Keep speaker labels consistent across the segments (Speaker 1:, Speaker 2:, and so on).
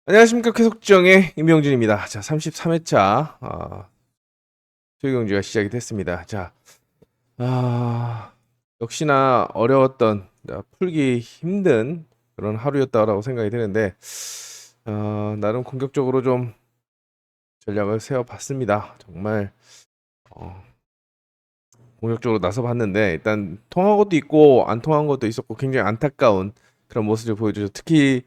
Speaker 1: 안녕하십니까. 계속정의 임명준입니다. 자, 33회차 소유경주가 시작이 됐습니다. 자, 역시나 어려웠던 풀기 힘든 그런 하루였다고 생각이 드는데 나름 공격적으로 좀 전략을 세워봤습니다. 정말 공격적으로 나서봤는데 일단 통한 것도 있고 안 통한 것도 있었고 굉장히 안타까운 그런 모습을 보여주죠. 특히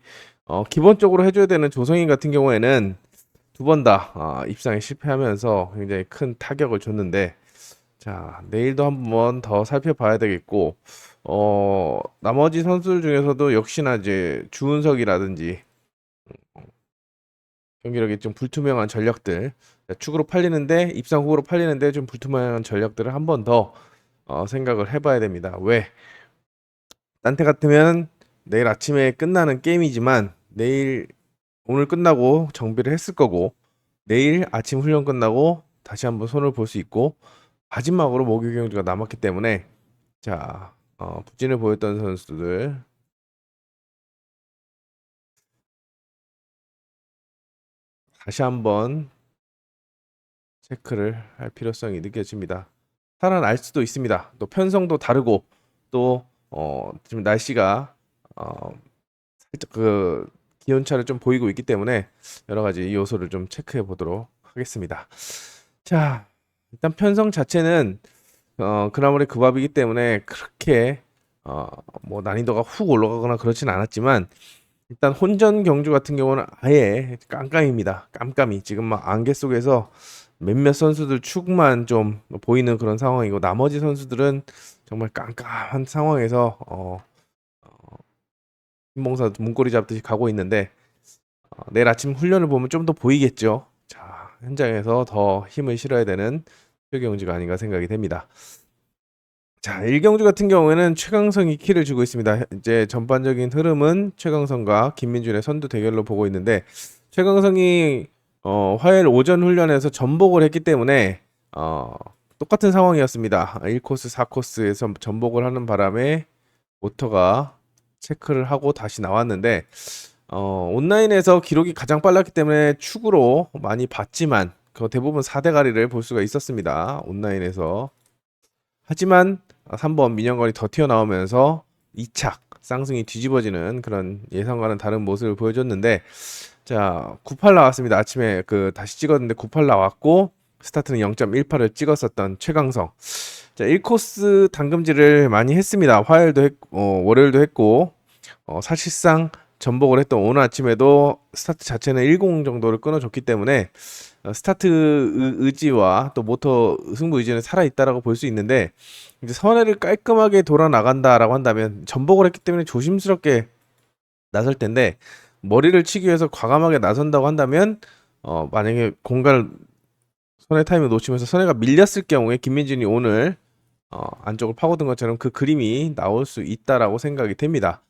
Speaker 1: 기본적으로 해줘야 되는 조성인 같은 경우에는 두 번 다 입상에 실패하면서 굉장히 큰 타격을 줬는데, 자, 내일도 한번 더 살펴봐야 되겠고, 나머지 선수들 중에서도 역시나 이제 주은석이라든지 경기력이 좀 불투명한 전력들, 축으로 팔리는데 입상 후로 팔리는데 좀 불투명한 전력들을 한번 더 생각을 해봐야 됩니다. 왜? 딴테 같으면 내일 아침에 끝나는 게임이지만 오늘 끝나고 정비를 했을 거고, 내일 아침 훈련 끝나고 다시 한번 손을 볼 수 있고, 마지막으로 목요 경주가 남았기 때문에, 자, 부진을 보였던 선수들 다시 한번 체크를 할 필요성이 느껴집니다. 살아날 수도 있습니다. 또 편성도 다르고, 또 지금 날씨가 살짝 그 기온차를 좀 보이고 있기 때문에 여러 가지 요소를 좀 체크해 보도록 하겠습니다. 자, 일단 편성 자체는 그나물의 그 밥이기 때문에 그렇게 뭐 난이도가 훅 올라가거나 그렇진 않았지만, 일단 혼전 경주 같은 경우는 아예 깜깜입니다. 깜깜이 지금 막 안개 속에서 몇몇 선수들 축만 좀 보이는 그런 상황이고, 나머지 선수들은 정말 깜깜한 상황에서 흰봉사 문고리 잡듯이 가고 있는데, 내일 아침 훈련을 보면 좀 더 보이겠죠. 자, 현장에서 더 힘을 실어야 되는 최경주가 아닌가 생각이 됩니다. 자, 1경주 같은 경우에는 최강성이 키를 주고 있습니다. 이제 전반적인 흐름은 최강성과 김민준의 선두 대결로 보고 있는데, 최강성이 화요일 오전 훈련에서 전복을 했기 때문에 똑같은 상황이었습니다. 1코스, 4코스에서 전복을 하는 바람에 모터가 체크를 하고 다시 나왔는데, 온라인에서 기록이 가장 빨랐기 때문에 축으로 많이 봤지만 그 대부분 4대 가리를 볼 수가 있었습니다. 온라인에서. 하지만 3번 민영건이 더 튀어나오면서 2착 쌍승이 뒤집어지는 그런 예상과는 다른 모습을 보여줬는데, 자, 98 나왔습니다. 아침에 다시 찍었는데 98 나왔고, 스타트는 0.18을 찍었었던 최강성. 자, 1코스 당금질을 많이 했습니다. 화요일도 했고, 월요일도 했고, 사실상 전복을 했던 오늘 아침에도 스타트 자체는 10 정도를 끊어줬기 때문에 스타트 의지와 또 모터 승부 의지는 살아있다라고 볼 수 있는데, 이제 선회를 깔끔하게 돌아 나간다라고 한다면 전복을 했기 때문에 조심스럽게 나설 텐데, 머리를 치기 위해서 과감하게 나선다고 한다면 만약에 공간을 선회 타임을 놓치면서 선회가 밀렸을 경우에 김민준이 오늘 안쪽을 파고든 것처럼 그 그림이 나올 수 있다라고 생각이 됩니다.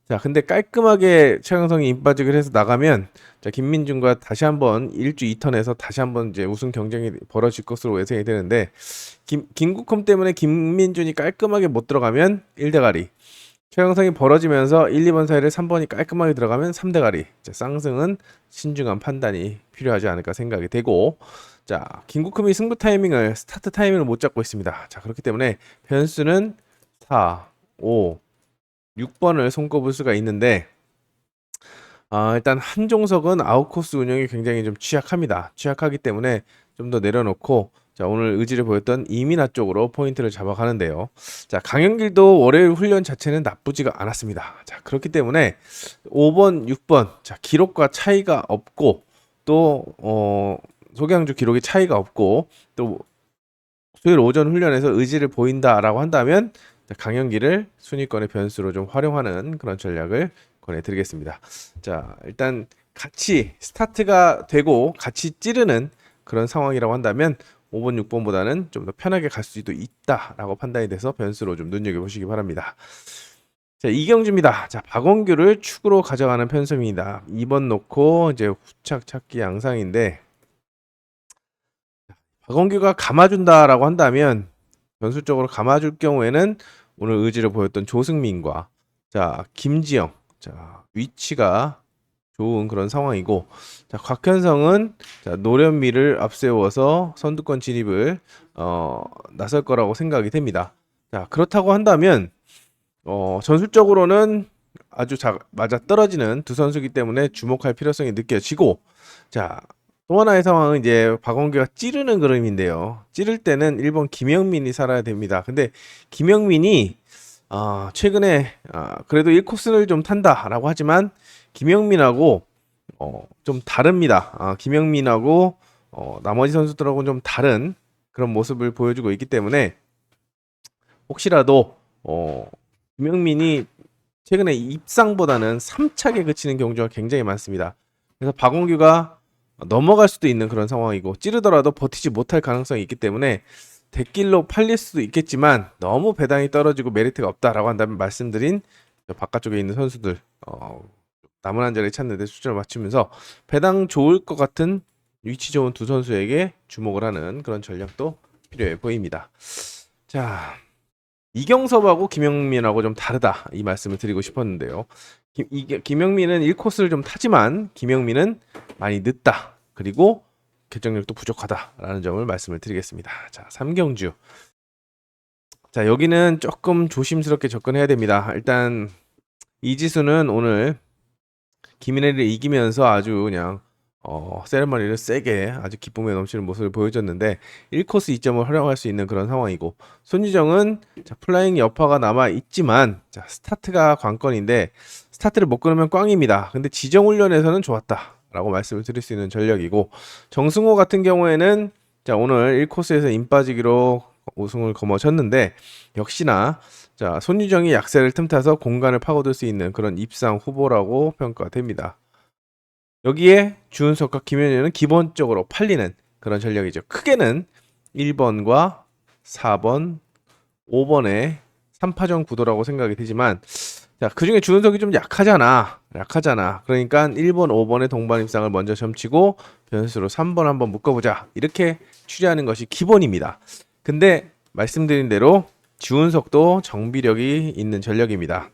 Speaker 1: 자, 근데 깔끔하게 최강성이 인빠직을 해서 나가면, 자, 김민준과 다시 한번 1주 2턴에서 다시 한번 이제 우승 경쟁이 벌어질 것으로 예상이 되는데, 김국홈 때문에 김민준이 깔끔하게 못 들어가면 1대가리, 최강성이 벌어지면서 1, 2번 사이를 3번이 깔끔하게 들어가면 3대가리. 자, 쌍승은 신중한 판단이 필요하지 않을까 생각이 되고, 자, 김국흠이 승부 타이밍을 스타트 타이밍을 못 잡고 있습니다. 자, 그렇기 때문에 변수는 4, 5, 6번을 손꼽을 수가 있는데, 일단 한종석은 아웃코스 운영이 굉장히 좀 취약합니다. 취약하기 때문에 좀 더 내려놓고, 자, 오늘 의지를 보였던 이민아 쪽으로 포인트를 잡아가는데요. 자, 강현길도 월요일 훈련 자체는 나쁘지가 않았습니다. 자, 그렇기 때문에 5번, 6번, 자, 기록과 차이가 없고, 또 소개항주 기록이 차이가 없고, 또 수요일 오전 훈련에서 의지를 보인다라고 한다면, 자, 강현길을 순위권의 변수로 좀 활용하는 그런 전략을 권해드리겠습니다. 자, 일단 같이 스타트가 되고 같이 찌르는 그런 상황이라고 한다면 5번, 6번보다는 좀 더 편하게 갈 수도 있다라고 판단이 돼서 변수로 좀 눈여겨보시기 바랍니다. 자, 이경주입니다. 자, 박원규를 축으로 가져가는 편성입니다. 2번 놓고 이제 후착 찾기 양상인데, 박원규가 감아준다라고 한다면, 변수적으로 감아줄 경우에는 오늘 의지를 보였던 조승민과, 자, 김지영, 자, 위치가 좋은 그런 상황이고, 자, 곽현성은 자, 노련미를 앞세워서 선두권 진입을 나설 거라고 생각이 됩니다. 자, 그렇다고 한다면 전술적으로는 아주 맞아 떨어지는 두 선수이기 때문에 주목할 필요성이 느껴지고, 자, 또 하나의 상황은 이제 박원규가 찌르는 그림인데요. 찌를 때는 1번 김영민이 살아야 됩니다. 근데 김영민이 최근에 그래도 1코스를 좀 탄다라고 하지만 김영민하고 좀 다릅니다. 김영민하고 나머지 선수들하고는 좀 다른 그런 모습을 보여주고 있기 때문에 혹시라도 김영민이 최근에 입상보다는 3착에 그치는 경우가 굉장히 많습니다. 그래서 박원규가 넘어갈 수도 있는 그런 상황이고 찌르더라도 버티지 못할 가능성이 있기 때문에 대길로 팔릴 수도 있겠지만 너무 배당이 떨어지고 메리트가 없다라고 한다면 말씀드린 바깥쪽에 있는 선수들 남은 한 자리 찾는 데 수준을 맞추면서 배당 좋을 것 같은 위치 좋은 두 선수에게 주목을 하는 그런 전략도 필요해 보입니다. 자, 이경섭하고 김영민하고 좀 다르다 이 말씀을 드리고 싶었는데요. 김영민은 1코스를 좀 타지만 김영민은 많이 늦다. 그리고 결정력도 부족하다라는 점을 말씀을 드리겠습니다. 자, 3경주. 자, 여기는 조금 조심스럽게 접근해야 됩니다. 일단 이지수는 오늘 김인혜를 이기면서 아주 그냥 세레머니를 세게 아주 기쁨에 넘치는 모습을 보여줬는데 1코스 2점을 활용할 수 있는 그런 상황이고, 손유정은 자, 플라잉 여파가 남아 있지만 자, 스타트가 관건인데 스타트를 못 끊으면 꽝입니다. 근데 지정 훈련에서는 좋았다 라고 말씀을 드릴 수 있는 전력이고, 정승호 같은 경우에는 자, 오늘 1코스에서 임 빠지기로 우승을 거머쥐었는데 역시나 자, 손유정이 약세를 틈타서 공간을 파고들 수 있는 그런 입상 후보라고 평가됩니다. 여기에 주은석과 김현현은 기본적으로 팔리는 그런 전력이죠. 크게는 1번과 4번, 5번의 3파전 구도라고 생각이 되지만, 자, 그 중에 주은석이 좀 약하잖아. 그러니까 1번, 5번의 동반 입상을 먼저 점치고 변수로 3번 한번 묶어보자. 이렇게 추리하는 것이 기본입니다. 근데 말씀드린 대로 주은석도 정비력이 있는 전력입니다.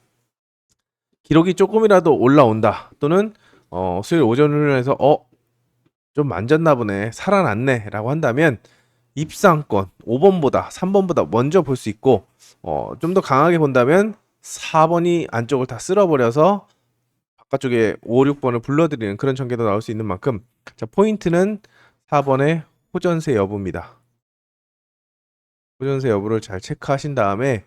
Speaker 1: 기록이 조금이라도 올라온다 또는 수요일 오전 훈련에서 좀 만졌나 보네, 살아났네 라고 한다면 입상권 5번보다 3번보다 먼저 볼 수 있고, 좀 더 강하게 본다면 4번이 안쪽을 다 쓸어버려서 바깥쪽에 5, 6번을 불러들이는 그런 전개도 나올 수 있는 만큼, 자, 포인트는 4번의 호전세 여부입니다. 호전세 여부를 잘 체크하신 다음에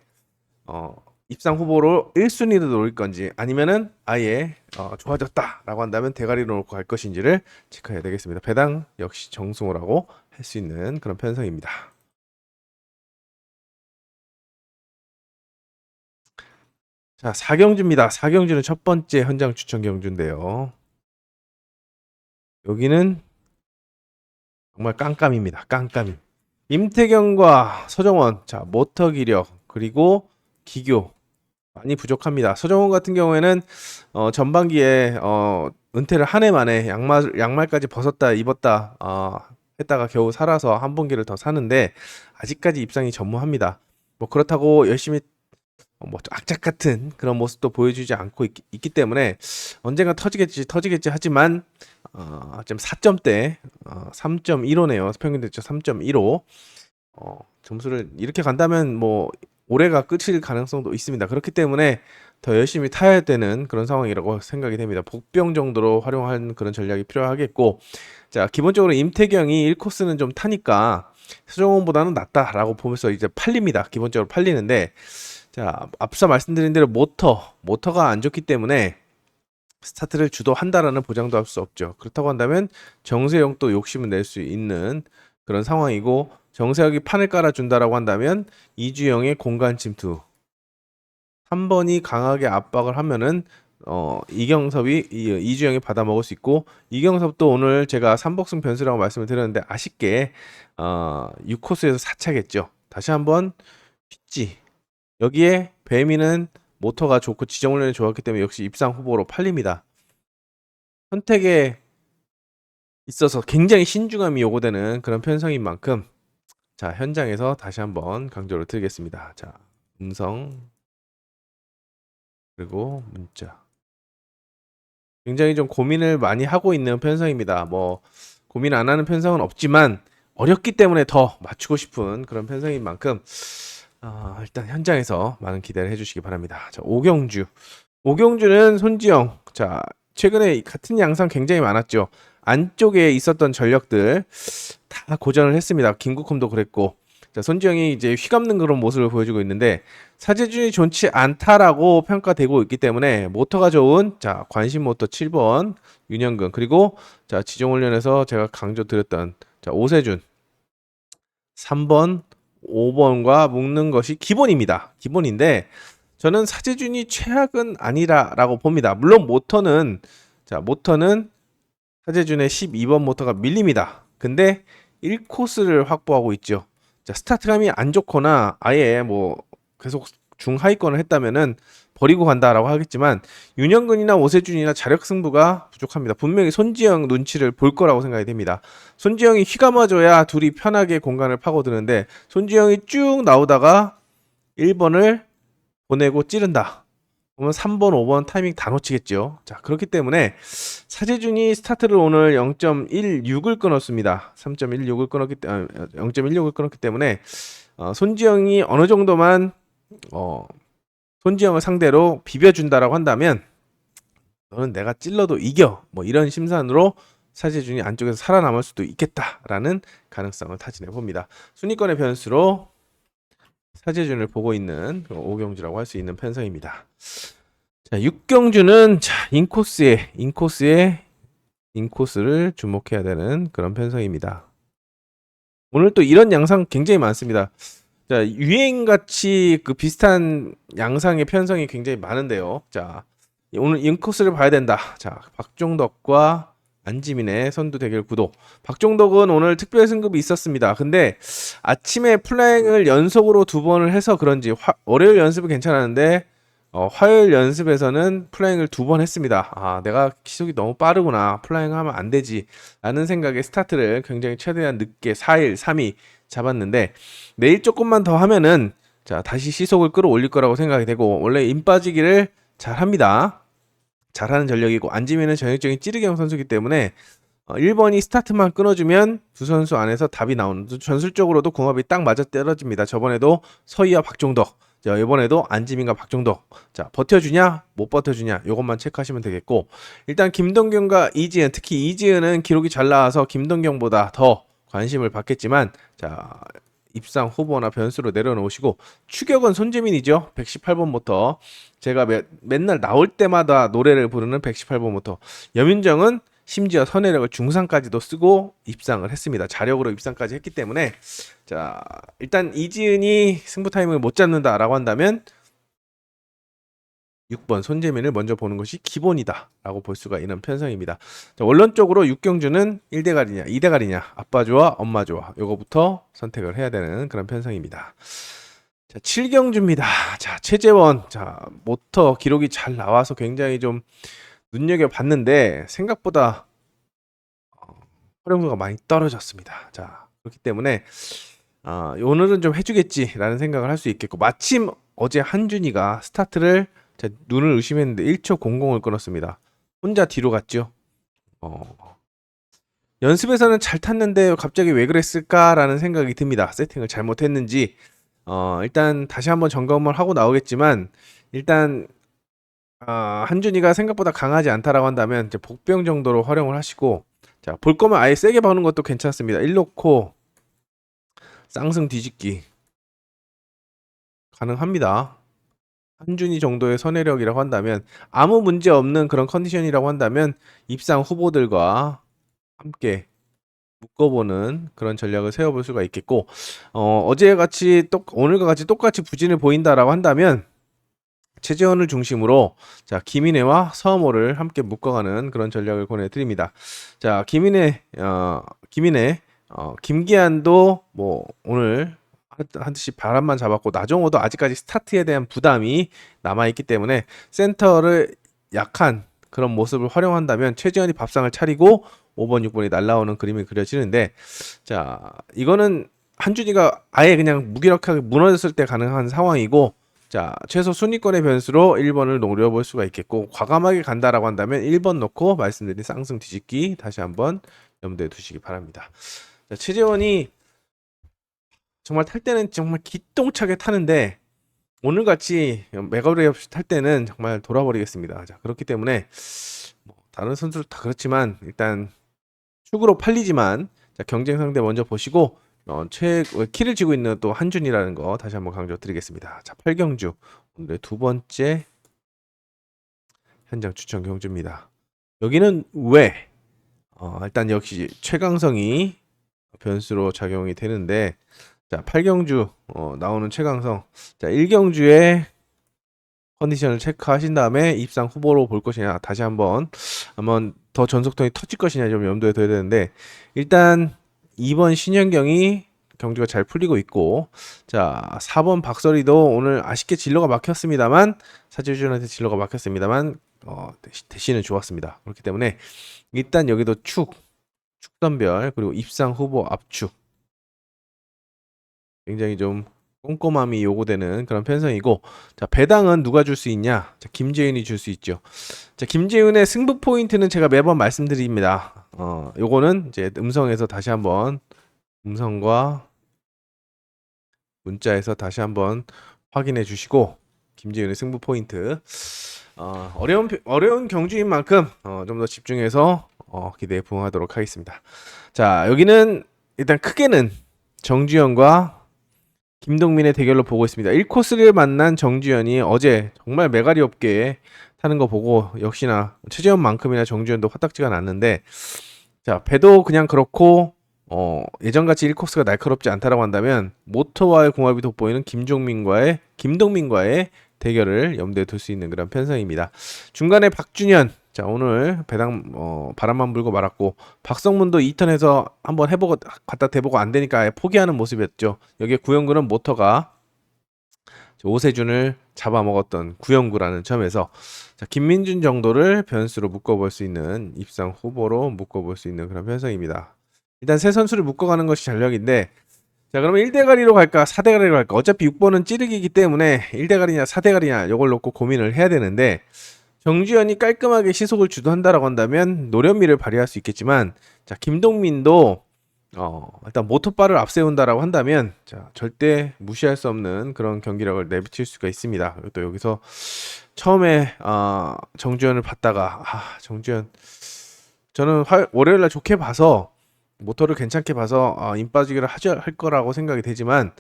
Speaker 1: 입상 후보로 1순위로 놓을 건지 아니면은 아예 좋아졌다라고 한다면 대가리로 놓고 갈 것인지를 체크해야 되겠습니다. 배당 역시 정승호라고 할 수 있는 그런 편성입니다. 자, 4경주입니다. 4경주는 첫 번째 현장 추천 경주인데요. 여기는 정말 깜깜입니다. 깜깜이. 임태경과 서정원, 자, 모터 기력 그리고 기교 많이 부족합니다. 서정원 같은 경우에는 전반기에 은퇴를 한 해 만에 양말까지 벗었다 입었다 했다가 겨우 살아서 한 분기를 더 사는데 아직까지 입상이 전무합니다. 뭐 그렇다고 열심히 뭐 악착 같은 그런 모습도 보여주지 않고 있기 때문에 언젠가 터지겠지 하지만 지금 4점대 3.15네요. 평균 득점 3.15. 점수를 이렇게 간다면 뭐 올해가 끝일 가능성도 있습니다. 그렇기 때문에 더 열심히 타야 되는 그런 상황이라고 생각이 됩니다. 복병 정도로 활용한 그런 전략이 필요하겠고, 자, 기본적으로 임태경이 1코스는 좀 타니까 서정원보다는 낫다라고 보면서 이제 팔립니다. 기본적으로 팔리는데, 자, 앞서 말씀드린 대로 모터가 안 좋기 때문에 스타트를 주도한다라는 보장도 할 수 없죠. 그렇다고 한다면 정세영도 욕심을 낼 수 있는 그런 상황이고, 정세혁이 판을 깔아준다라고 한다면 이주영의 공간 침투 3번이 강하게 압박을 하면은 이경섭이 이주영이 받아 먹을 수 있고, 이경섭도 오늘 제가 3복승 변수라고 말씀을 드렸는데 아쉽게 6코스에서 4차겠죠. 다시 한번 pit지 여기에 배미는 모터가 좋고 지정훈련이 좋았기 때문에 역시 입상 후보로 팔립니다. 선택에 있어서 굉장히 신중함이 요구되는 그런 편성인 만큼, 자, 현장에서 다시 한번 강조를 드리겠습니다. 자, 음성 그리고 문자. 굉장히 좀 고민을 많이 하고 있는 편성입니다. 뭐 고민 안 하는 편성은 없지만 어렵기 때문에 더 맞추고 싶은 그런 편성인 만큼 일단 현장에서 많은 기대를 해주시기 바랍니다. 자, 오경주는 손지영. 자, 최근에 같은 양상 굉장히 많았죠. 안쪽에 있었던 전력들 다 고전을 했습니다. 김국흠도 그랬고. 자, 손지영이 이제 휘감는 그런 모습을 보여주고 있는데 사제준이 좋지 않다라고 평가되고 있기 때문에 모터가 좋은 자, 관심 모터 7번 윤영근, 그리고 자, 지정훈련에서 제가 강조드렸던 자, 오세준 3번 5번과 묶는 것이 기본입니다. 기본인데 저는 사제준이 최악은 아니라라고 봅니다. 물론 모터는 사제준의 12번 모터가 밀립니다. 근데 1코스를 확보하고 있죠. 자, 스타트감이 안 좋거나 아예 뭐 계속 중하위권을 했다면은 버리고 간다라고 하겠지만 윤영근이나 오세준이나 자력 승부가 부족합니다. 분명히 손지영 눈치를 볼 거라고 생각이 됩니다. 손지영이 휘감아줘야 둘이 편하게 공간을 파고드는데 손지영이 쭉 나오다가 1번을 보내고 찌른다. 그러면 3번, 5번 타이밍 다 놓치겠죠. 자, 그렇기 때문에 사제준이 스타트를 오늘 0.16을 끊었습니다. 3.16을 끊었기 때문에 0.16을 끊었기 때문에 손지영이 어느 정도만 손지영을 상대로 비벼준다라고 한다면 너는 내가 찔러도 이겨. 뭐 이런 심산으로 사제준이 안쪽에서 살아남을 수도 있겠다라는 가능성을 타진해 봅니다. 순위권의 변수로 사제준을 보고 있는 오경주라고 할 수 있는 편성입니다. 자, 육경주는 자, 인코스를 주목해야 되는 그런 편성입니다. 오늘 또 이런 양상 굉장히 많습니다. 자, 유행같이 그 비슷한 양상의 편성이 굉장히 많은데요. 자, 오늘 인코스를 봐야 된다. 자, 박종덕과 안지민의 선두 대결 구도. 박종덕은 오늘 특별 승급이 있었습니다. 근데 아침에 플라잉을 연속으로 2번을 해서 그런지 월요일 연습은 괜찮았는데 화요일 연습에서는 플라잉을 2번 했습니다. 내가 기속이 너무 빠르구나. 플라잉 하면 안 되지. 라는 생각에 스타트를 굉장히 최대한 늦게 4일, 3일 잡았는데 내일 조금만 더 하면은 자, 다시 시속을 끌어올릴 거라고 생각이 되고 원래 임 빠지기를 잘 합니다. 잘하는 전력이고 안지민은 전형적인 찌르기형 선수이기 때문에 1번이 스타트만 끊어주면 두 선수 안에서 답이 나오는 전술적으로도 궁합이 딱 맞아 떨어집니다. 저번에도 서희와 박종덕, 자, 이번에도 안지민과 박종덕. 자, 버텨주냐 못 버텨주냐 요것만 체크하시면 되겠고 일단 김동경과 이지은, 특히 이지은은 기록이 잘 나와서 김동경보다 더 관심을 받겠지만 자, 입상 후보나 변수로 내려놓으시고 추격은 손재민이죠. 118번 모터. 제가 맨날 나올 때마다 노래를 부르는 118번 모터. 염윤정은 심지어 선회력을 중상까지도 쓰고 입상을 했습니다. 자력으로 입상까지 했기 때문에 자, 일단 이지은이 승부 타이밍을 못 잡는다라고 한다면 6번 손재민을 먼저 보는 것이 기본이다 라고 볼 수가 있는 편성입니다. 자, 원론적으로 육경주는 1대가리냐 2대가리냐 아빠 좋아 엄마 좋아 요거부터 선택을 해야 되는 그런 편성입니다. 자, 7경주입니다. 자, 최재원. 자, 모터 기록이 잘 나와서 굉장히 좀 눈여겨봤는데 생각보다 활용도가 많이 떨어졌습니다. 자, 그렇기 때문에 오늘은 좀 해주겠지라는 생각을 할 수 있겠고 마침 어제 한준이가 스타트를 제 눈을 의심했는데 1초 00을 끊었습니다. 혼자 뒤로 갔죠. 연습에서는 잘 탔는데 갑자기 왜 그랬을까라는 생각이 듭니다. 세팅을 잘못했는지 일단 다시 한번 점검을 하고 나오겠지만 일단 한준이가 생각보다 강하지 않다라고 한다면 이제 복병 정도로 활용을 하시고 자, 볼 거면 아예 세게 보는 것도 괜찮습니다. 1놓고 쌍승 뒤집기 가능합니다. 한준이 정도의 선회력이라고 한다면 아무 문제 없는 그런 컨디션이라고 한다면 입상 후보들과 함께 묶어보는 그런 전략을 세워볼 수가 있겠고 오늘과 같이 똑같이 부진을 보인다라고 한다면 최재원을 중심으로 자, 김인혜와 서머를 함께 묶어가는 그런 전략을 권해드립니다. 자, 김인혜, 김기한도 뭐 오늘 하듯이 바람만 잡았고 나종호도 아직까지 스타트에 대한 부담이 남아있기 때문에 센터를 약한 그런 모습을 활용한다면 최재현이 밥상을 차리고 5번, 6번이 날라오는 그림이 그려지는데 자, 이거는 한준이가 아예 그냥 무기력하게 무너졌을 때 가능한 상황이고 자, 최소 순위권의 변수로 1번을 노려볼 수가 있겠고, 과감하게 간다라고 한다면 1번 넣고 말씀드린 쌍승 뒤집기 다시 한번 염두에 두시기 바랍니다. 자, 최재원이 정말 탈 때는 정말 기똥차게 타는데 오늘같이 매거리 없이 탈 때는 정말 돌아버리겠습니다. 자, 그렇기 때문에 뭐 다른 선수들 다 그렇지만 일단 축으로 팔리지만 자, 경쟁 상대 먼저 보시고 키를 쥐고 있는 또 한준이라는 거 다시 한번 강조드리겠습니다. 자, 8경주 오늘의 두 번째 현장 추천 경주입니다. 여기는 왜? 일단 역시 최강성이 변수로 작용이 되는데 자, 8경주 나오는 최강성. 자, 1경주에 컨디션을 체크하신 다음에 입상 후보로 볼 것이냐 다시 한번 더 전속턴이 터질 것이냐 좀 염두에 둬야 되는데 일단 2번 신현경이 경주가 잘 풀리고 있고 자 4번 박설이도 오늘 아쉽게 진로가 막혔습니다만 사주준한테 진로가 막혔습니다만 대신은 좋았습니다. 그렇기 때문에 일단 여기도 축선별 그리고 입상 후보 압축 굉장히 좀 꼼꼼함이 요구되는 그런 편성이고 자 배당은 누가 줄 수 있냐? 자 김재윤이 줄 수 있죠. 자 김재윤의 승부 포인트는 제가 매번 말씀드립니다. 요거는 이제 음성에서 다시 한번 음성과 문자에서 다시 한번 확인해 주시고 김재윤의 승부 포인트 어려운 경주인 만큼 좀 더 집중해서 기대에 부응하도록 하겠습니다. 자 여기는 일단 크게는 정주현과 김동민의 대결로 보고 있습니다. 1코스를 만난 정주현이 어제 정말 메가리 없게 타는 거 보고 역시나 최재원만큼이나 정주현도 화딱지가 났는데 자 배도 그냥 그렇고 예전같이 1코스가 날카롭지 않다라고 한다면 모터와의 궁합이 돋보이는 김동민과의 대결을 염두에 둘 수 있는 그런 편성입니다. 중간에 박준현 자 오늘 배당 바람만 불고 말았고 박성문도 2턴에서 한번 해보고 갖다 대보고 안 되니까 아예 포기하는 모습이었죠. 여기에 구영구는 모터가 오세준을 잡아먹었던 구영구라는 점에서 자, 김민준 정도를 변수로 묶어볼 수 있는 입상 후보로 묶어볼 수 있는 그런 편성입니다. 일단 세 선수를 묶어가는 것이 전략인데 자 그러면 1대가리로 갈까 4대가리로 갈까 어차피 6번은 찌르기이기 때문에 1대가리냐 4대가리냐 이걸 놓고 고민을 해야 되는데 정주현이 깔끔하게 시속을 주도한다라고 한다면 노련미를 발휘할 수 있겠지만 자 김동민도 일단 모터바를 앞세운다라고 한다면 자 절대 무시할 수 없는 그런 경기력을 내비칠 수가 있습니다. 또 여기서 처음에 정주현을 봤다가 정주현 저는 월요일날 좋게 봐서 모터를 괜찮게 봐서 임 빠지기를 할 거라고 생각이 되지만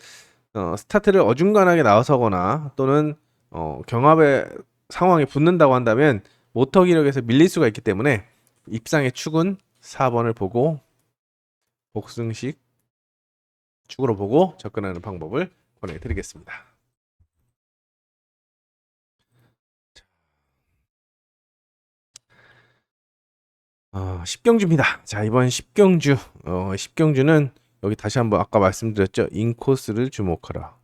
Speaker 1: 스타트를 어중간하게 나서거나 또는 경합의 상황에 붙는다고 한다면 모터 기력에서 밀릴 수가 있기 때문에 입상의 축은 4번을 보고 복승식 축으로 보고 접근하는 방법을 권해드리겠습니다. 10경주입니다. 자 이번 10경주 10경주는 여기 다시 한번 아까 말씀드렸죠. 인코스를 주목하라.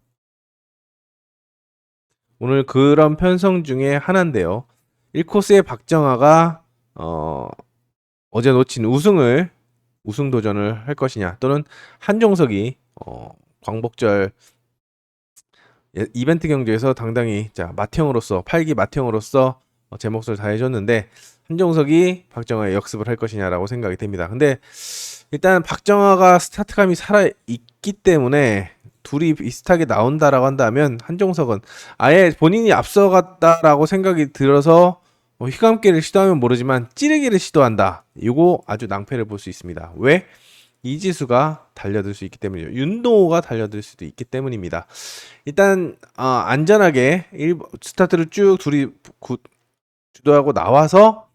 Speaker 1: 오늘 그런 편성 중에 하나인데요. 1코스의 박정아가 어제 놓친 우승 도전을 할 것이냐 또는 한종석이 광복절 이벤트 경주에서 당당히 자 맏형으로서 8기 맏형으로서 제 몫을 다해줬는데 한종석이 박정아의 역습을 할 것이냐라고 생각이 됩니다. 근데 일단 박정아가 스타트감이 살아있기 때문에 둘이 비슷하게 나온다라고 한다면 한종석은 아예 본인이 앞서갔다라고 생각이 들어서 휘감기를 시도하면 모르지만 찌르기를 시도한다. 이거 아주 낭패를 볼 수 있습니다. 왜? 이지수가 달려들 수 있기 때문이죠. 윤동호가 달려들 수도 있기 때문입니다. 일단 안전하게 스타트를 쭉 둘이 주도하고 나와서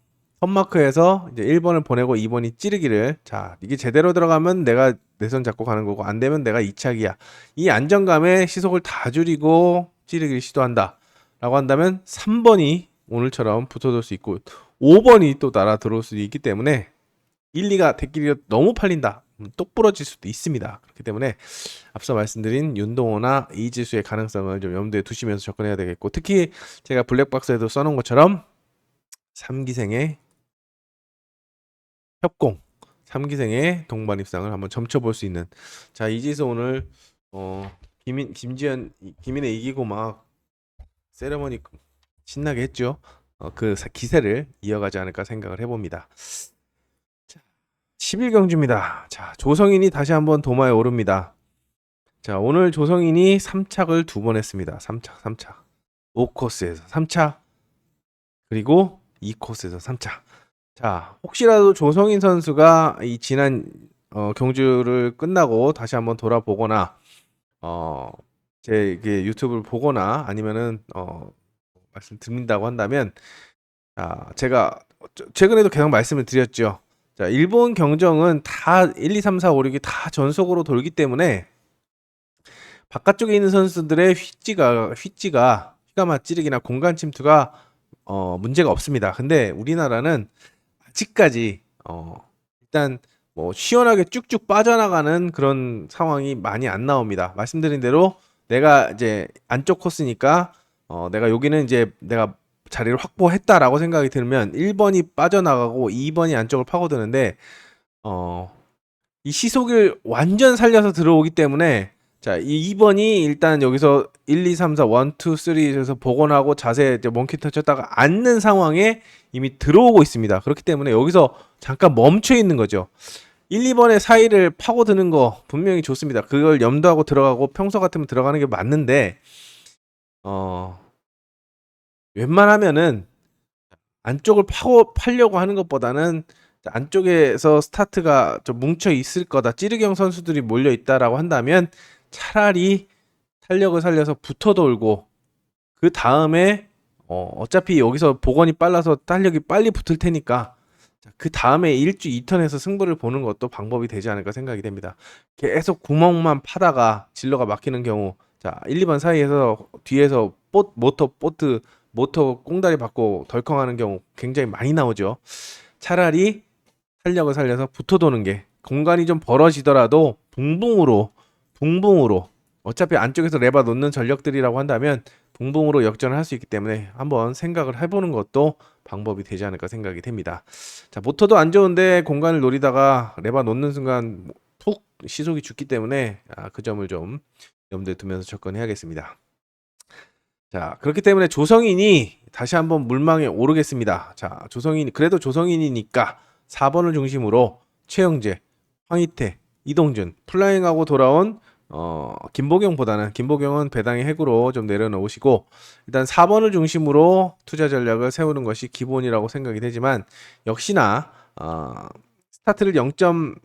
Speaker 1: 턴마크에서 이제 1번을 보내고 2번이 찌르기를 자 이게 제대로 들어가면 내가 내선 잡고 가는 거고 안 되면 내가 2차기야. 이 안정감에 시속을 다 줄이고 찌르기를 시도한다 라고 한다면 3번이 오늘처럼 붙어들 수 있고 5번이 또 날아 들어올 수도 있기 때문에 1, 2가 대끼리가 너무 팔린다 똑 부러질 수도 있습니다. 그렇기 때문에 앞서 말씀드린 윤동호나 이지수의 가능성을 좀 염두에 두시면서 접근해야 되겠고 특히 제가 블랙박스에도 써놓은 것처럼 3기생의 협공 3기생의 동반 입상을 한번 점쳐볼 수 있는 자 이지수 오늘 김인의 이기고 막 세레머니 신나게 했죠. 그 기세를 이어가지 않을까 생각을 해봅니다. 11경주입니다. 자, 조성인이 다시 한번 도마에 오릅니다. 자, 오늘 조성인이 3착을 2번 했습니다. 3착. 5코스에서 3착. 그리고 2코스에서 3착. 자, 혹시라도 조성인 선수가 이 지난 경주를 끝나고 다시 한번 돌아보거나 제 이게 유튜브를 보거나 아니면은 말씀드린다고 한다면, 자, 제가 최근에도 계속 말씀을 드렸죠. 자, 일본 경정은 다 1, 2, 3, 4, 5, 6이 다 전속으로 돌기 때문에 바깥쪽에 있는 선수들의 휘가 맞찌르기나 공간 침투가 문제가 없습니다. 근데 우리나라는 아직까지 일단 뭐 시원하게 쭉쭉 빠져나가는 그런 상황이 많이 안 나옵니다. 말씀드린 대로 내가 이제 안쪽 코스니까 내가 여기는 이제 내가 자리를 확보했다라고 생각이 들면 1번이 빠져나가고 2번이 안쪽을 파고드는데 이 시속을 완전 살려서 들어오기 때문에, 자, 이 2번이 일단 여기서 1, 2, 3, 4, 1, 2, 3에서 복원하고 자세 이제 몽키 터쳤다가 앉는 상황에 이미 들어오고 있습니다. 그렇기 때문에 여기서 잠깐 멈춰 있는 거죠. 1, 2번의 사이를 파고드는 거 분명히 좋습니다. 그걸 염두하고 들어가고 평소 같으면 들어가는 게 맞는데 웬만하면은 안쪽을 팔려고 하는 것보다는 안쪽에서 스타트가 좀 뭉쳐 있을 거다, 찌르경 선수들이 몰려 있다라고 한다면 차라리 탄력을 살려서 붙어 돌고 그 다음에 어차피 여기서 복원이 빨라서 탄력이 빨리 붙을 테니까 그 다음에 1주 2턴에서 승부를 보는 것도 방법이 되지 않을까 생각이 됩니다. 계속 구멍만 파다가 진로가 막히는 경우, 자, 1, 2번 사이에서 뒤에서 모터 꽁다리 받고 덜컹하는 경우 굉장히 많이 나오죠. 차라리 탄력을 살려서 붙어 도는 게, 공간이 좀 벌어지더라도 붕붕으로 어차피 안쪽에서 레바 놓는 전력들이라고 한다면 붕붕으로 역전을 할 수 있기 때문에 한번 생각을 해보는 것도 방법이 되지 않을까 생각이 됩니다. 자, 모터도 안 좋은데 공간을 노리다가 레바 놓는 순간 푹 시속이 죽기 때문에 그 점을 좀 염두에 두면서 접근해야겠습니다. 자, 그렇기 때문에 조성인이 다시 한번 물망에 오르겠습니다. 자, 그래도 조성인이니까 4번을 중심으로 최영재, 황희태, 이동준, 플라잉하고 돌아온 김보경은 배당의 핵으로 좀 내려놓으시고, 일단 4번을 중심으로 투자 전략을 세우는 것이 기본이라고 생각이 되지만, 역시나 스타트를 0.11,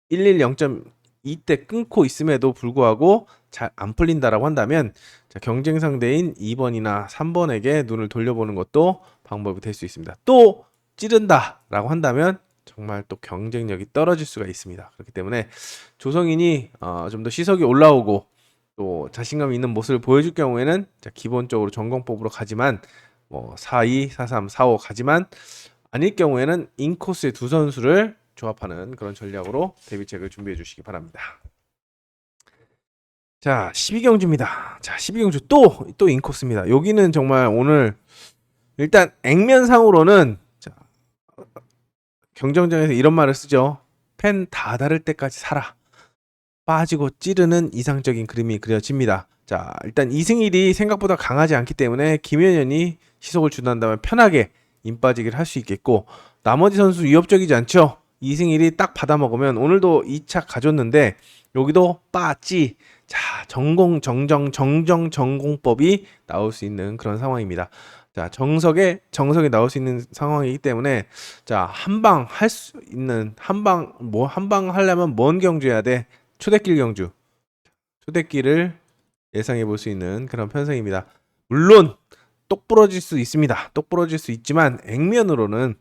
Speaker 1: 0.2대 끊고 있음에도 불구하고 잘 안 풀린다라고 한다면, 자, 경쟁 상대인 2번이나 3번에게 눈을 돌려보는 것도 방법이 될 수 있습니다. 또 찌른다라고 한다면 정말 또 경쟁력이 떨어질 수가 있습니다. 그렇기 때문에 조성인이 좀 더 시석이 올라오고 또 자신감 있는 모습을 보여줄 경우에는, 자, 기본적으로 전공법으로 가지만 4-2, 4-3, 4-5 가지만, 아닐 경우에는 인코스의 두 선수를 조합하는 그런 전략으로 대비책을 준비해 주시기 바랍니다. 자, 12경주입니다. 자, 12경주 또 인코스입니다. 여기는 정말 오늘 일단 액면상으로는, 자, 경정장에서 이런 말을 쓰죠. 펜 다 닳을 때까지 살아. 빠지고 찌르는 이상적인 그림이 그려집니다. 자, 일단 이승일이 생각보다 강하지 않기 때문에 김현현이 시속을 준다면 편하게 임 빠지기를 할 수 있겠고, 나머지 선수 위협적이지 않죠. 이승일이 딱 받아먹으면, 오늘도 2차 가졌는데 여기도 빠찌, 자, 정정법이 나올 수 있는 그런 상황입니다. 자, 정석에 나올 수 있는 상황이기 때문에, 자, 한방 하려면 뭔 경주 해야 돼? 초대길 경주. 초대길을 예상해 볼 수 있는 그런 편성입니다. 물론 똑 부러질 수 있습니다. 똑 부러질 수 있지만 액면으로는,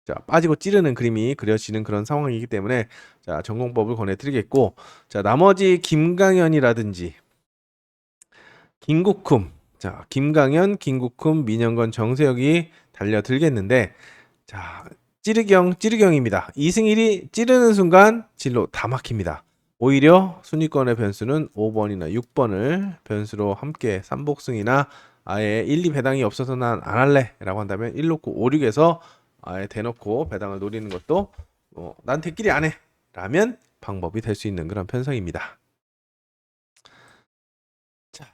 Speaker 1: 자, 빠지고 찌르는 그림이 그려지는 그런 상황이기 때문에, 자, 전공법을 권해드리겠고, 자, 나머지 김강현이라든지 김국흠, 자, 김강현, 김국흠, 민영건, 정세혁이 달려들겠는데, 자, 찌르경입니다. 이승일이 찌르는 순간 진로 다 막힙니다. 오히려 순위권의 변수는 5번이나 6번을 변수로 함께 3복승이나 아예 1, 2 배당이 없어서 난 안 할래 라고 한다면 1 놓고 5, 6에서 아예 대놓고 배당을 노리는 것도 난 대끼리 안 해 라면 방법이 될 수 있는 그런 편성입니다. 자,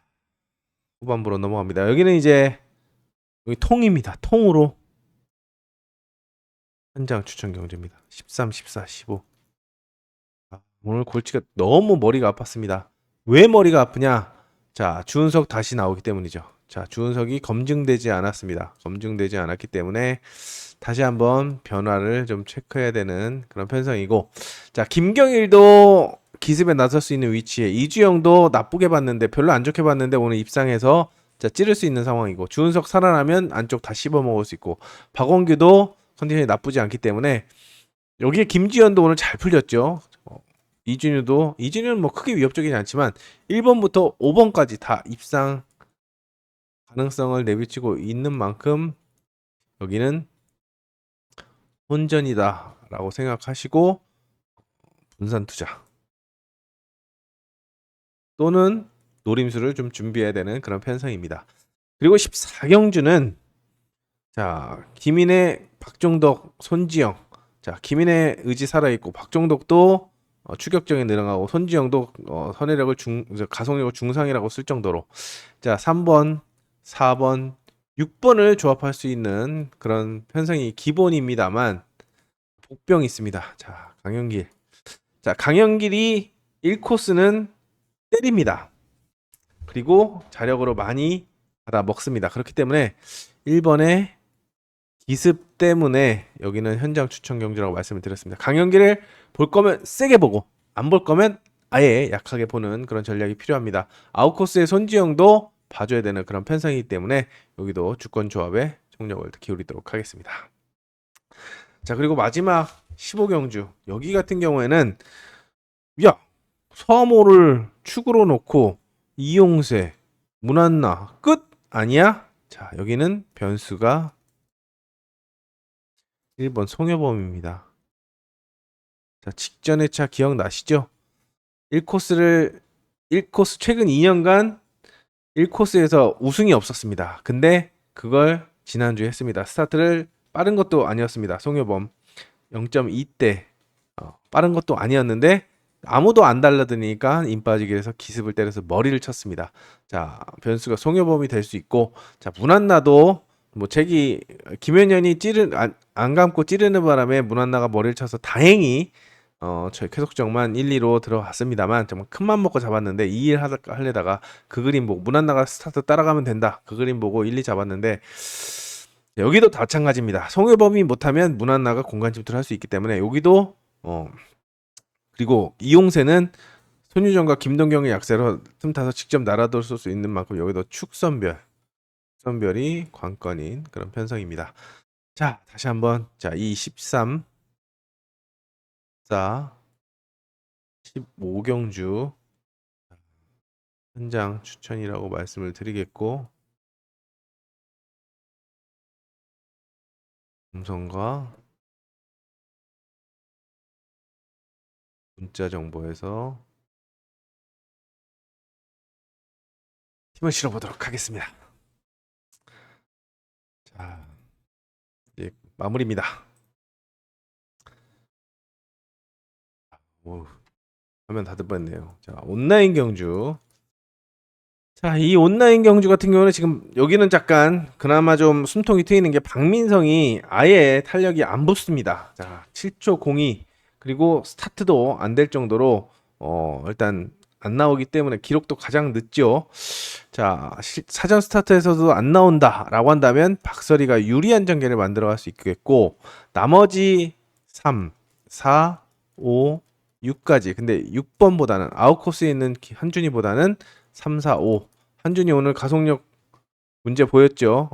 Speaker 1: 후반부로 넘어갑니다. 여기는 이제 여기 통입니다. 통으로 현장 추천 경주입니다. 13, 14, 15. 오늘 골치가 너무 머리가 아팠습니다. 왜 머리가 아프냐? 자, 주은석 다시 나오기 때문이죠. 자, 주은석이 검증되지 않았습니다. 검증되지 않았기 때문에 다시 한번 변화를 좀 체크해야 되는 그런 편성이고, 자, 김경일도 기습에 나설 수 있는 위치에, 이주영도 나쁘게 봤는데 별로 안 좋게 봤는데 오늘 입상해서 자, 찌를 수 있는 상황이고, 주은석 살아나면 안쪽 다 씹어 먹을 수 있고, 박원규도 컨디션이 나쁘지 않기 때문에 여기에 김지현도 오늘 잘 풀렸죠. 이준유는 뭐 크게 위협적이지 않지만 1번부터 5번까지 다 입상 가능성을 내비치고 있는 만큼 여기는 혼전이다 라고 생각하시고 분산 투자 또는 노림수를 좀 준비해야 되는 그런 편성입니다. 그리고 14경주는 자, 김인혜, 박종덕, 손지영. 자, 김인혜 의지 살아있고 박종덕도 추격적인 늘어나고 손지영도 선회력을 가속력을 중상이라고 쓸 정도로 자 3번, 4번, 6번을 조합할 수 있는 그런 편성이 기본입니다만 복병이 있습니다. 자, 강영길. 자, 강영길이 1코스는 때립니다. 그리고 자력으로 많이 받아 먹습니다. 그렇기 때문에 1번에 기습 때문에 여기는 현장 추천 경주라고 말씀을 드렸습니다. 강영길을 볼 거면 세게 보고 안 볼 거면 아예 약하게 보는 그런 전략이 필요합니다. 아웃코스의 손지영도 봐줘야 되는 그런 편성이기 때문에 여기도 주권 조합에 총력을 기울이도록 하겠습니다. 자, 그리고 마지막 15경주 여기 같은 경우에는 야 서모를 축으로 놓고 이용세, 문한나 끝 아니야? 자, 여기는 변수가 1번 송여범입니다. 자, 직전의 차 기억나시죠? 1코스 최근 2년간 1코스에서 우승이 없었습니다. 근데 그걸 지난주에 했습니다. 스타트를 빠른 것도 아니었습니다. 송여범 0.2대 빠른 것도 아니었는데 아무도 안 달라드니까 임 빠지기 해서 기습을 때려서 머리를 쳤습니다. 자, 변수가 송여범이 될 수 있고 자, 문한나도 뭐 김현현이 안 감고 찌르는 바람에 문한나가 머리를 쳐서 다행히 저희 쾌속정만 1, 2로 들어갔습니다만 정말 큰맘 먹고 잡았는데 2일 하려다가 그 그림 보고 문한나가 스타트 따라가면 된다. 그 그림 보고 1, 2 잡았는데 여기도 마찬가지입니다. 송여범이 못하면 문한나가 공간 침투를 할 수 있기 때문에 여기도 그리고 이용세는 손유정과 김동경의 약세로 틈타서 직접 날아들 수 있는 만큼 여기도 축선별이 관건인 그런 편성입니다. 자, 다시 한번 이 13, 14, 15경주 현장 추천이라고 말씀을 드리겠고 음성과 문자 정보에서 힘을 실어보도록 하겠습니다. 자, 이제 마무리입니다. 오, 화면 닫을 뻔했네요. 자, 온라인 경주. 자, 이 온라인 경주 같은 경우는 지금 여기는 잠깐 그나마 좀 숨통이 트이는 게 박민성이 아예 탄력이 안 붙습니다. 자, 7초 02 그리고 스타트도 안 될 정도로 일단 안 나오기 때문에 기록도 가장 늦죠. 자, 사전 스타트에서도 안 나온다라고 한다면 박서리가 유리한 전개를 만들어갈 수 있겠고 나머지 3, 4, 5, 6까지 근데 6번보다는 아웃코스에 있는 한준이보다는 3, 4, 5 한준이 오늘 가속력 문제 보였죠.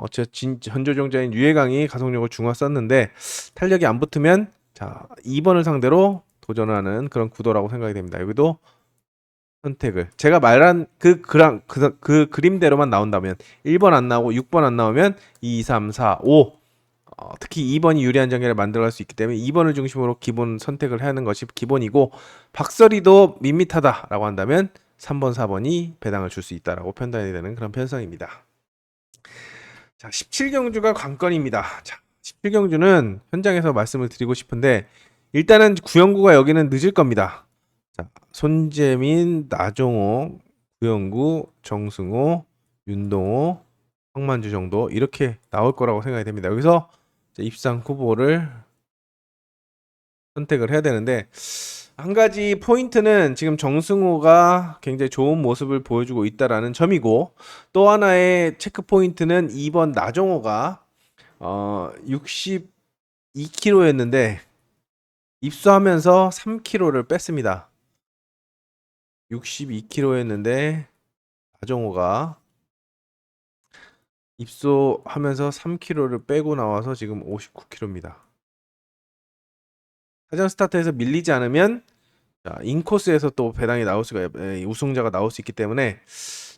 Speaker 1: 전조종자인 유해강이 가속력을 중화 썼는데 탄력이 안 붙으면 자 2번을 상대로 도전하는 그런 구도라고 생각이 됩니다. 여기도 선택을 제가 말한 그 그림대로만 나온다면 1번 안 나오고 6번 안 나오면 2, 3, 4, 5 특히 2번이 유리한 전개를 만들어갈 수 있기 때문에 2번을 중심으로 기본 선택을 하는 것이 기본이고 박서리도 밋밋하다라고 한다면 3번, 4번이 배당을 줄 수 있다라고 판단이 되는 그런 편성입니다. 자, 17경주가 관건입니다. 자, 17경주는 현장에서 말씀을 드리고 싶은데 일단은 구영구가 여기는 늦을 겁니다. 자, 손재민, 나종호, 구영구, 정승호, 윤동호, 황만주 정도 이렇게 나올 거라고 생각이 됩니다. 여기서 입상 후보를 선택을 해야 되는데 한 가지 포인트는 지금 정승호가 굉장히 좋은 모습을 보여주고 있다라는 점이고 또 하나의 체크 포인트는 2번 나종호가 62kg였는데 입수하면서 3kg를 뺐습니다. 62kg였는데 나종호가 입소하면서 3kg를 빼고 나와서 지금 59kg입니다. 사전 스타트에서 밀리지 않으면 인코스에서 또 배당이 나올 수가 우승자가 나올 수 있기 때문에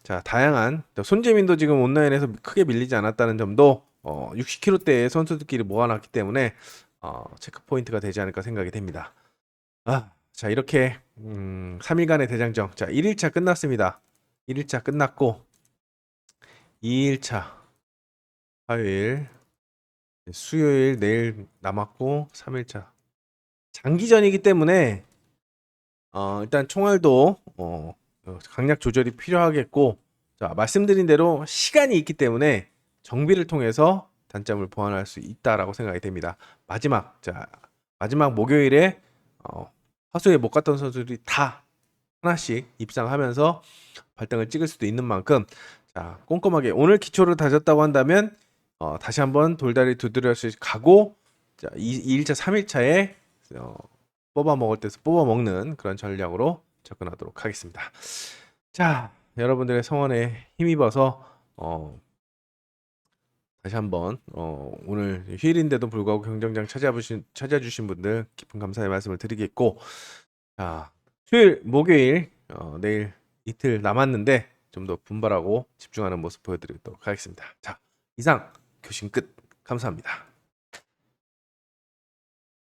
Speaker 1: 자 다양한 손재민도 지금 온라인에서 크게 밀리지 않았다는 점도 60kg대의 선수들끼리 모아놨기 때문에 체크 포인트가 되지 않을까 생각이 됩니다. 자 이렇게 3일간의 대장정 자 1일차 끝났습니다. 1일차 끝났고 2일차 화요일 수요일 내일 남았고 3일차 장기전이기 때문에 일단 총알도 강약 조절이 필요하겠고 자 말씀드린 대로 시간이 있기 때문에 정비를 통해서 단점을 보완할 수 있다라고 생각이 됩니다. 마지막 목요일에 화수에 못 갔던 선수들이 다 하나씩 입상하면서 발등을 찍을 수도 있는 만큼 자 꼼꼼하게 오늘 기초를 다졌다고 한다면 다시 한번 돌다리 두드려서 가고 자 2일차 3일차에 뽑아 먹을 때서 뽑아 먹는 그런 전략으로 접근하도록 하겠습니다. 자 여러분들의 성원에 힘입어서 다시 한번 오늘 휴일인데도 불구하고 경정장 찾아주신 분들 깊은 감사의 말씀을 드리겠고 자 수요일 목요일 내일 이틀 남았는데 좀 더 분발하고 집중하는 모습 보여드리도록 하겠습니다. 자 이상 교신 끝 감사합니다.